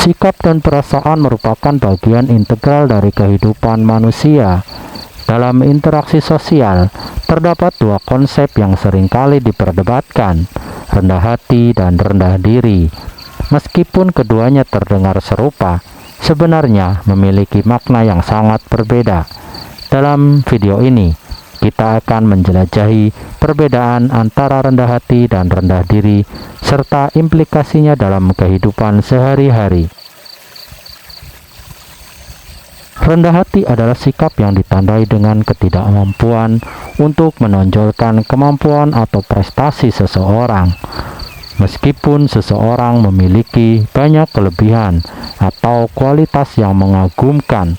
Sikap dan perasaan merupakan bagian integral dari kehidupan manusia. Dalam interaksi sosial, terdapat dua konsep yang seringkali diperdebatkan, rendah hati dan rendah diri. Meskipun keduanya terdengar serupa, sebenarnya memiliki makna yang sangat berbeda. Dalam video ini, kita akan menjelajahi perbedaan antara rendah hati dan rendah diri, serta implikasinya dalam kehidupan sehari-hari. Rendah hati adalah sikap yang ditandai dengan ketidakmampuan untuk menonjolkan kemampuan atau prestasi seseorang. Meskipun seseorang memiliki banyak kelebihan atau kualitas yang mengagumkan,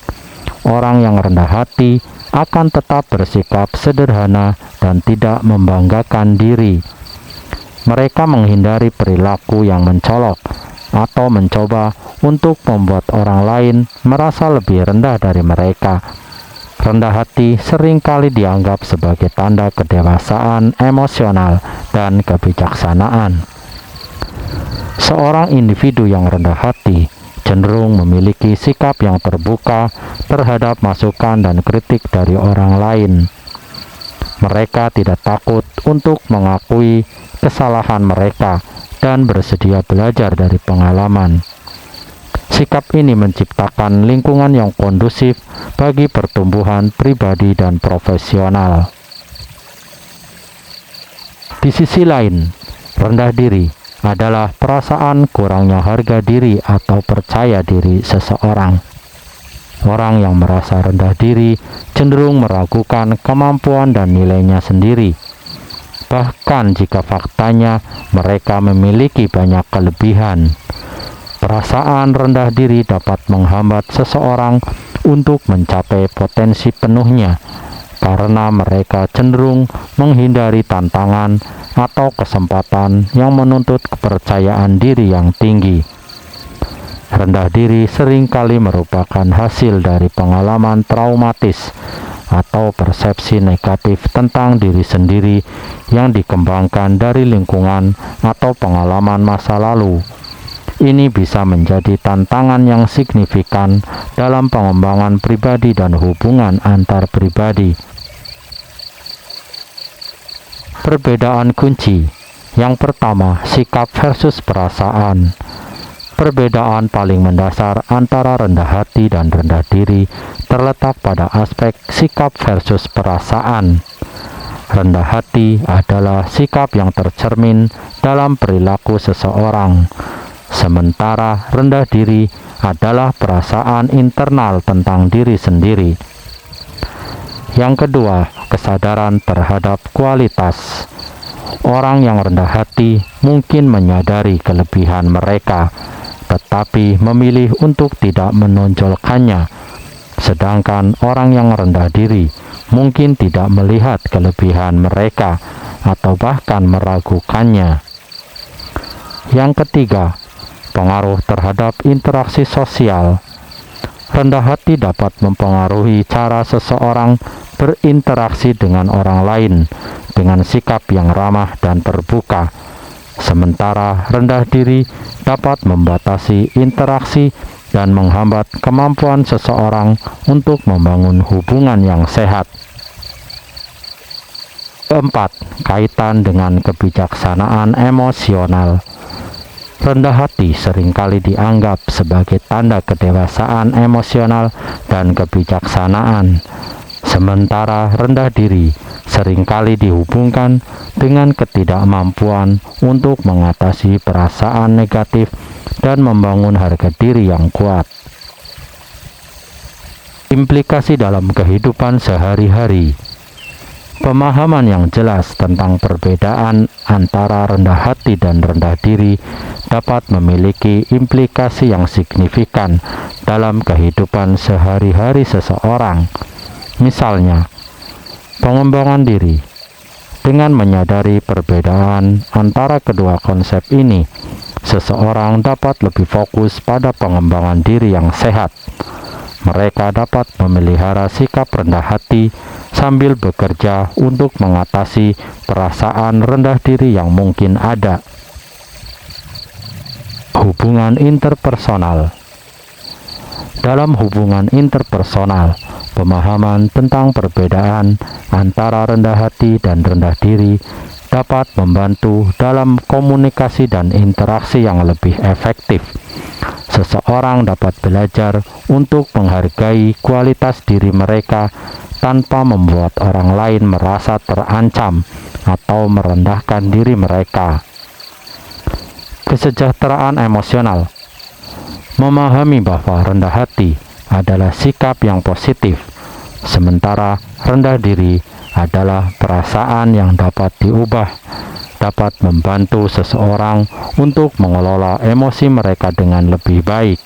orang yang rendah hati akan tetap bersikap sederhana dan tidak membanggakan diri. Mereka menghindari perilaku yang mencolok atau mencoba untuk membuat orang lain merasa lebih rendah dari mereka. Rendah hati seringkali dianggap sebagai tanda kedewasaan emosional dan kebijaksanaan. Seorang individu yang rendah hati cenderung memiliki sikap yang terbuka terhadap masukan dan kritik dari orang lain. Mereka tidak takut untuk mengakui kesalahan mereka dan bersedia belajar dari pengalaman. Sikap ini menciptakan lingkungan yang kondusif bagi pertumbuhan pribadi dan profesional. Di sisi lain, rendah diri adalah perasaan kurangnya harga diri atau percaya diri seseorang. Orang yang merasa rendah diri cenderung meragukan kemampuan dan nilainya sendiri. Bahkan jika faktanya mereka memiliki banyak kelebihan. Perasaan rendah diri dapat menghambat seseorang untuk mencapai potensi penuhnya karena mereka cenderung menghindari tantangan atau kesempatan yang menuntut kepercayaan diri yang tinggi. Rendah diri seringkali merupakan hasil dari pengalaman traumatis atau persepsi negatif tentang diri sendiri yang dikembangkan dari lingkungan atau pengalaman masa lalu. Ini bisa menjadi tantangan yang signifikan dalam pengembangan pribadi dan hubungan antar pribadi. Perbedaan kunci. Yang pertama, sikap versus perasaan. Perbedaan paling mendasar antara rendah hati dan rendah diri terletak pada aspek sikap versus perasaan. Rendah hati adalah sikap yang tercermin dalam perilaku seseorang, sementara rendah diri adalah perasaan internal tentang diri sendiri. Yang kedua, kesadaran terhadap kualitas. Orang yang rendah hati mungkin menyadari kelebihan mereka, tetapi memilih untuk tidak menonjolkannya. Sedangkan orang yang rendah diri mungkin tidak melihat kelebihan mereka atau bahkan meragukannya. Yang ketiga, pengaruh terhadap interaksi sosial. Rendah hati dapat mempengaruhi cara seseorang berinteraksi dengan orang lain dengan sikap yang ramah dan terbuka. Sementara rendah diri dapat membatasi interaksi dan menghambat kemampuan seseorang untuk membangun hubungan yang sehat. Keempat, kaitan dengan kebijaksanaan emosional. Rendah hati seringkali dianggap sebagai tanda kedewasaan emosional dan kebijaksanaan, sementara rendah diri seringkali dihubungkan dengan ketidakmampuan untuk mengatasi perasaan negatif dan membangun harga diri yang kuat. Implikasi dalam kehidupan sehari-hari. Pemahaman yang jelas tentang perbedaan antara rendah hati dan rendah diri dapat memiliki implikasi yang signifikan dalam kehidupan sehari-hari seseorang. Misalnya, pengembangan diri. Dengan menyadari perbedaan antara kedua konsep ini, seseorang dapat lebih fokus pada pengembangan diri yang sehat. Mereka dapat memelihara sikap rendah hati sambil bekerja untuk mengatasi perasaan rendah diri yang mungkin ada. Hubungan interpersonal. Dalam hubungan interpersonal, pemahaman tentang perbedaan antara rendah hati dan rendah diri dapat membantu dalam komunikasi dan interaksi yang lebih efektif. Seseorang dapat belajar untuk menghargai kualitas diri mereka tanpa membuat orang lain merasa terancam atau merendahkan diri mereka. Kesejahteraan emosional. Memahami bahwa rendah hati adalah sikap yang positif, sementara rendah diri adalah perasaan yang dapat diubah, dapat membantu seseorang untuk mengelola emosi mereka dengan lebih baik.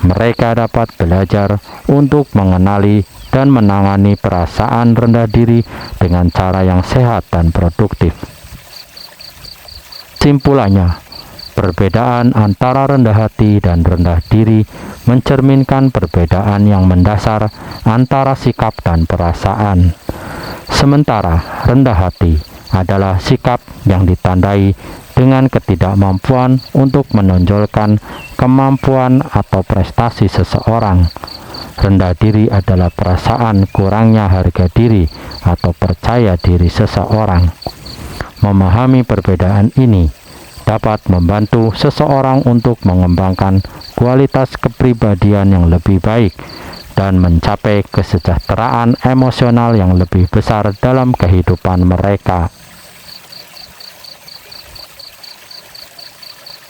Mereka dapat belajar untuk mengenali dan menangani perasaan rendah diri dengan cara yang sehat dan produktif. Simpulannya, perbedaan antara rendah hati dan rendah diri mencerminkan perbedaan yang mendasar antara sikap dan perasaan. Sementara rendah hati adalah sikap yang ditandai dengan ketidakmampuan untuk menonjolkan kemampuan atau prestasi seseorang. Rendah diri adalah perasaan kurangnya harga diri atau percaya diri seseorang. Memahami perbedaan ini dapat membantu seseorang untuk mengembangkan kualitas kepribadian yang lebih baik dan mencapai kesejahteraan emosional yang lebih besar dalam kehidupan mereka.